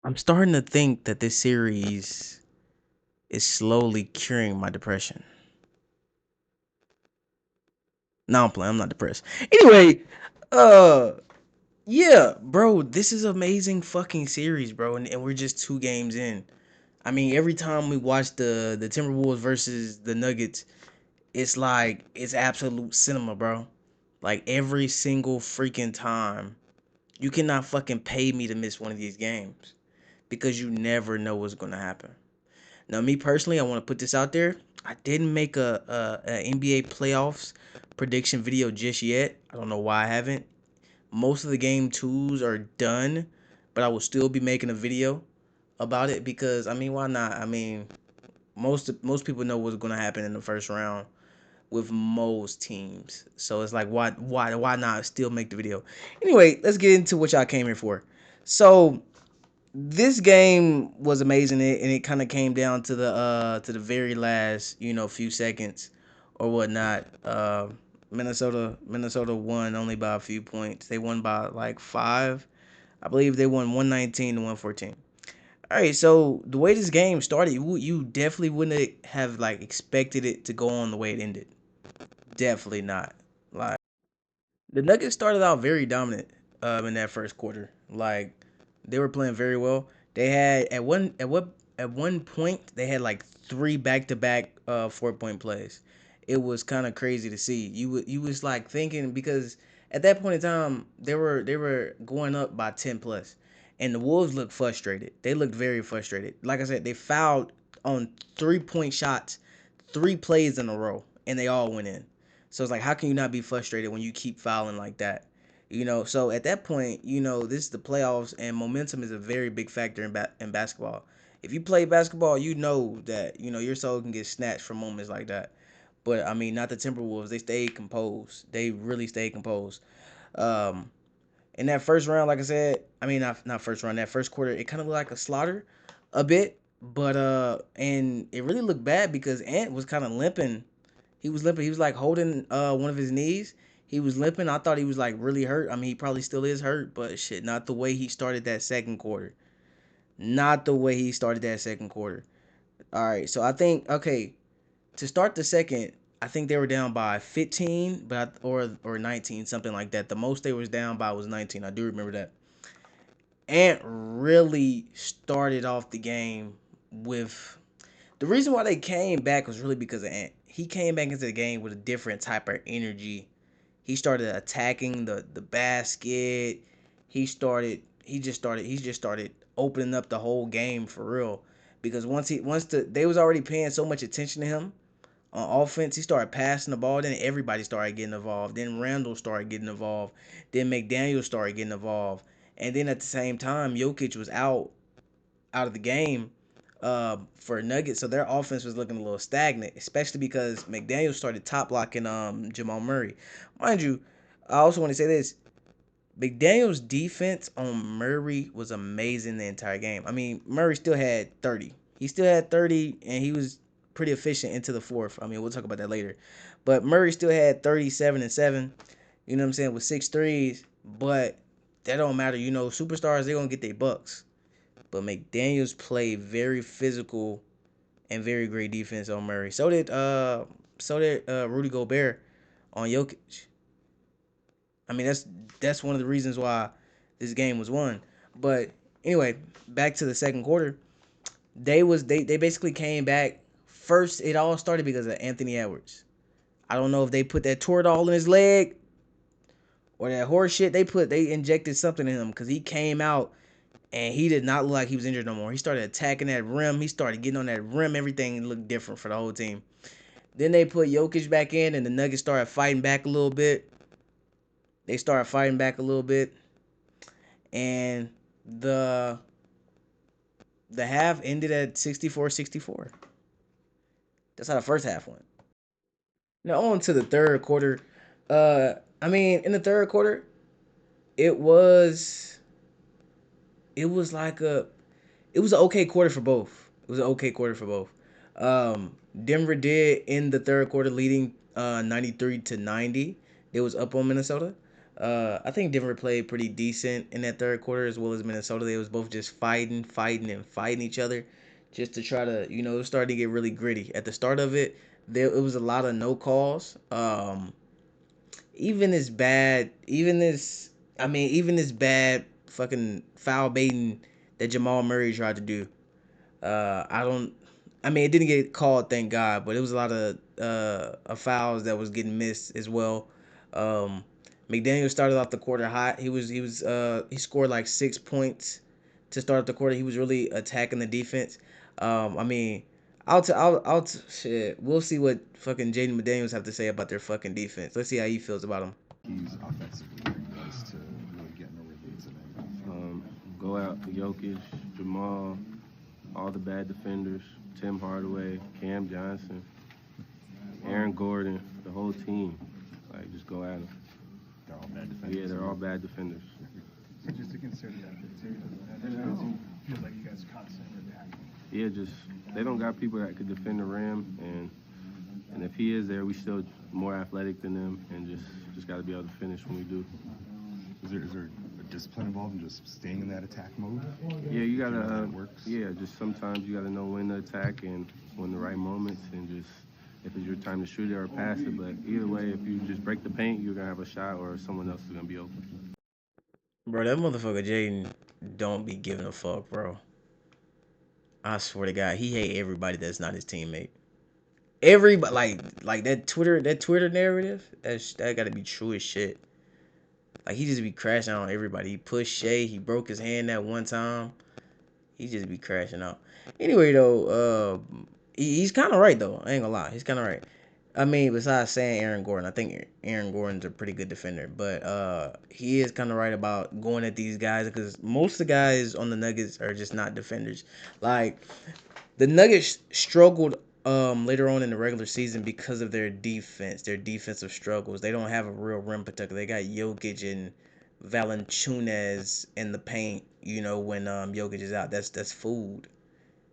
I'm starting to think that this series is slowly curing my depression. No, I'm playing. I'm not depressed. Anyway, uh, yeah, bro, this is amazing fucking series, bro, and we're just 2 games in. I mean, every time we watch the Timberwolves versus the Nuggets, it's like it's absolute cinema, bro. Like every single freaking time, you cannot fucking pay me to miss one of these games because you never know what's gonna happen. Now, me personally, I want to put this out there. I didn't make a NBA playoffs prediction video just yet. I don't know why I haven't. Most of the game twos are done, but I will still be making a video about it because I mean, why not? I mean, most people know what's gonna happen in the first round with most teams. So it's like why not still make the video? Anyway, let's get into what y'all came here for. So this game was amazing, and it kind of came down to the very last few seconds or whatnot. Minnesota won only by a few points. They won by like 5. I believe they won 119 to 114. All right, so the way this game started, you definitely wouldn't have like expected it to go on the way it ended. Definitely not. Like the Nuggets started out very dominant in that first quarter. Like they were playing very well. They had at one point they had like 3 back-to-back 4-point plays. It was kind of crazy to see. You was like thinking because at that point in time they were going up by 10 plus. And the Wolves looked frustrated. They looked very frustrated. Like I said, they fouled on 3-point shots 3 plays in a row and they all went in. So it's like, how can you not be frustrated when you keep fouling like that? So at that point, this is the playoffs, and momentum is a very big factor in basketball. If you play basketball, you know that your soul can get snatched from moments like that. But I mean, not the Timberwolves. They stayed composed. They really stayed composed. Um, in that first round, like I said, I mean not first round, that first quarter, it kind of looked like a slaughter, a bit. But and it really looked bad because Ant was kind of limping. He was limping. He was like holding one of his knees. He was limping. I thought he was like really hurt. I mean, he probably still is hurt, but shit, not the way he started that second quarter. Not the way he started that second quarter. All right, so I think okay to start the second, I think they were down by 15, or 19, something like that. The most they was down by was 19. I do remember that. Ant really started off the game with the reason why they came back was really because of Ant. He came back into the game with a different type of energy. He started attacking the basket. He just started opening up the whole game for real. Because they was already paying so much attention to him on offense, he started passing the ball. Then everybody started getting involved. Then Randall started getting involved. Then McDaniel started getting involved. And then at the same time, Jokic was out of the game for Nuggets, so their offense was looking a little stagnant, especially because McDaniel started top blocking Jamal Murray. Mind you, I also want to say this. McDaniel's defense on Murray was amazing the entire game. I mean, Murray still had 30. He still had 30, and he was pretty efficient into the fourth. I mean, we'll talk about that later. But Murray still had 37 and 7, you know what I'm saying, with 6 threes. But that don't matter. Superstars, they're going to get their bucks. But McDaniels played very physical and very great defense on Murray. So did Rudy Gobert on Jokic. I mean, that's one of the reasons why this game was won. But anyway, back to the second quarter. They basically came back. First, it all started because of Anthony Edwards. I don't know if they put that Toradol in his leg or that horse shit. They injected something in him because he came out and he did not look like he was injured no more. He started attacking that rim. He started getting on that rim. Everything looked different for the whole team. Then they put Jokic back in, and the Nuggets started fighting back a little bit. They started fighting back a little bit, and the the half ended at 64-64. That's how the first half went. Now on to the third quarter. I mean, in the third quarter, it was it was like a it was an okay quarter for both. It was an okay quarter for both. Denver did in the third quarter leading 93-90. They was up on Minnesota. I think Denver played pretty decent in that third quarter as well as Minnesota. They was both just fighting, and fighting each other, just to try to it was starting to get really gritty. At the start of it, it was a lot of no calls. Even as bad, even this bad fucking foul baiting that Jamal Murray tried to do. I don't. I mean, it didn't get called, thank God, but it was a lot of fouls that was getting missed as well. Um, McDaniel started off the quarter hot. He scored like 6 points to start off the quarter. He was really attacking the defense. I mean, shit. We'll see what fucking Jaden McDaniels have to say about their fucking defense. Let's see how he feels about them. He's offensively was to really get in a rhythm tonight. Go out to Jokic, Jamal, all the bad defenders, Tim Hardaway, Cam Johnson, Aaron Gordon, the whole team. Like, just go at them. They're all bad defenders. Yeah, they're all bad defenders. So just to consider that feels like you guys are constantly attacking. Yeah, just they don't got people that could defend the rim, and if he is there, we still more athletic than them, and just got to be able to finish when we do. Is there a discipline involved in just staying in that attack mode? Yeah, you gotta. That works. Yeah, just sometimes you gotta know when to attack and when the right moments, and just if it's your time to shoot it or pass it. But either way, if you just break the paint, you're gonna have a shot, or someone else is gonna be open. Bro, that motherfucker Jaden don't be giving a fuck, bro. I swear to God, he hate everybody that's not his teammate. Everybody, like that Twitter narrative, that gotta be true as shit. Like, he just be crashing on everybody. He pushed Shay. He broke his hand that one time. He just be crashing out. Anyway, though, he's kind of right though. I ain't gonna lie, he's kind of right. I mean, besides saying Aaron Gordon, I think Aaron Gordon's a pretty good defender, but he is kind of right about going at these guys because most of the guys on the Nuggets are just not defenders. Like, the Nuggets struggled later on in the regular season because of their defense, their defensive struggles. They don't have a real rim protector. They got Jokic and Valanciunas in the paint. When Jokic is out, that's food.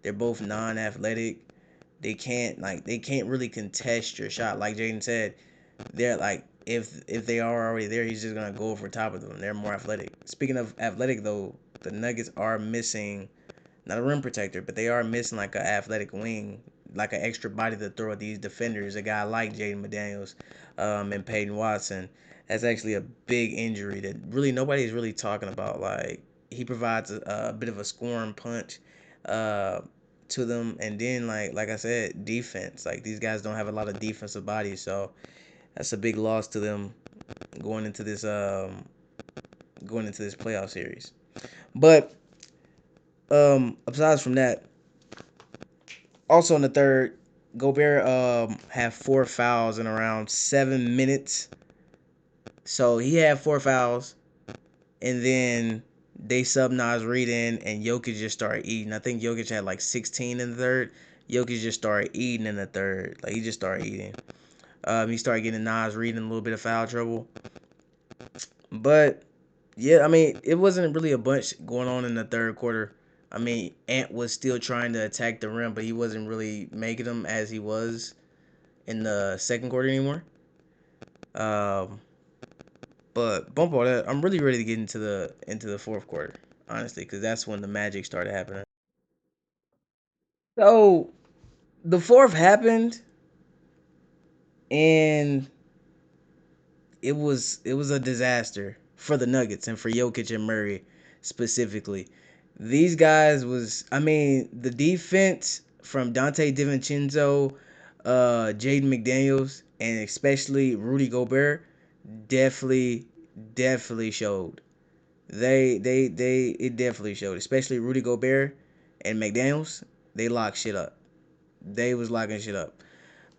They're both non-athletic. They can't really contest your shot. Like Jaden said, they're like if they are already there, he's just gonna go over top of them. They're more athletic. Speaking of athletic though, the Nuggets are missing not a rim protector, but they are missing like an athletic wing, like an extra body to throw at these defenders. A guy like Jaden McDaniels, and Peyton Watson. That's actually a big injury that really nobody's really talking about. Like, he provides a bit of a scoring punch, uh, to them, and then like I said, defense. Like, these guys don't have a lot of defensive bodies, so that's a big loss to them going into this playoff series. But aside from that, also in the third, Gobert had 4 fouls in around 7 minutes. So he had 4 fouls, and then they sub Nas Reed in, and Jokic just started eating. I think Jokic had like 16 in the third. Jokic just started eating in the third. Like, he just started eating. He started getting Nas Reed in a little bit of foul trouble. But yeah, I mean, it wasn't really a bunch going on in the third quarter. I mean, Ant was still trying to attack the rim, but he wasn't really making them as he was in the second quarter anymore. Um, but bump all that, I'm really ready to get into the fourth quarter, honestly, because that's when the magic started happening. So the fourth happened, and it was a disaster for the Nuggets and for Jokic and Murray specifically. These guys was I mean the defense from Dante DiVincenzo, Jaden McDaniels, and especially Rudy Gobert definitely showed. They it definitely showed, especially Rudy Gobert and McDaniels. They locked shit up. They was locking shit up.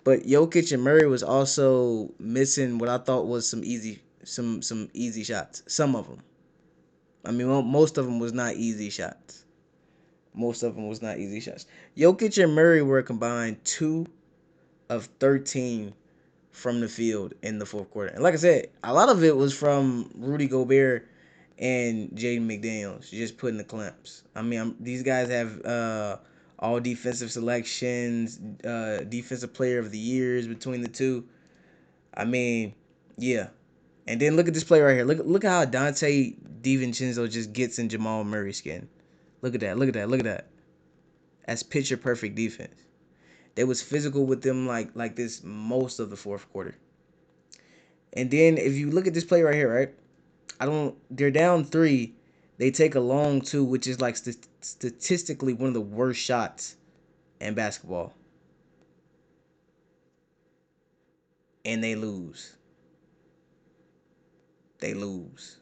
But Jokic and Murray was also missing what I thought was some easy shots. Some of them. I mean, most of them was not easy shots. Most of them was not easy shots. Jokic and Murray were combined 2 of 13 from the field in the fourth quarter. And like I said, a lot of it was from Rudy Gobert and Jaden McDaniels just putting the clamps. I mean, these guys have all defensive selections, defensive player of the years between the two. I mean, yeah. And then look at this play right here. Look how Dante DiVincenzo just gets in Jamal Murray's skin. Look at that. Look at that. Look at that. That's picture perfect defense. They was physical with them like this most of the fourth quarter. And then if you look at this play right here, right? They're down 3. They take a long 2, which is like statistically one of the worst shots in basketball. And they lose. They lose.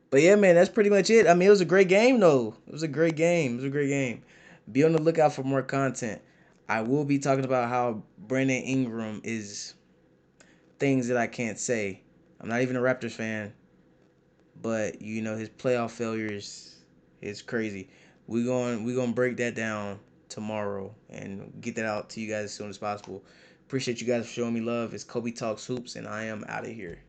But yeah, man, that's pretty much it. I mean, it was a great game, though. It was a great game. It was a great game. Be on the lookout for more content. I will be talking about how Brandon Ingram is things that I can't say. I'm not even a Raptors fan, but you know his playoff failures is crazy. We gonna break that down tomorrow and get that out to you guys as soon as possible. Appreciate you guys for showing me love. It's Kobe Talks Hoops, and I am out of here.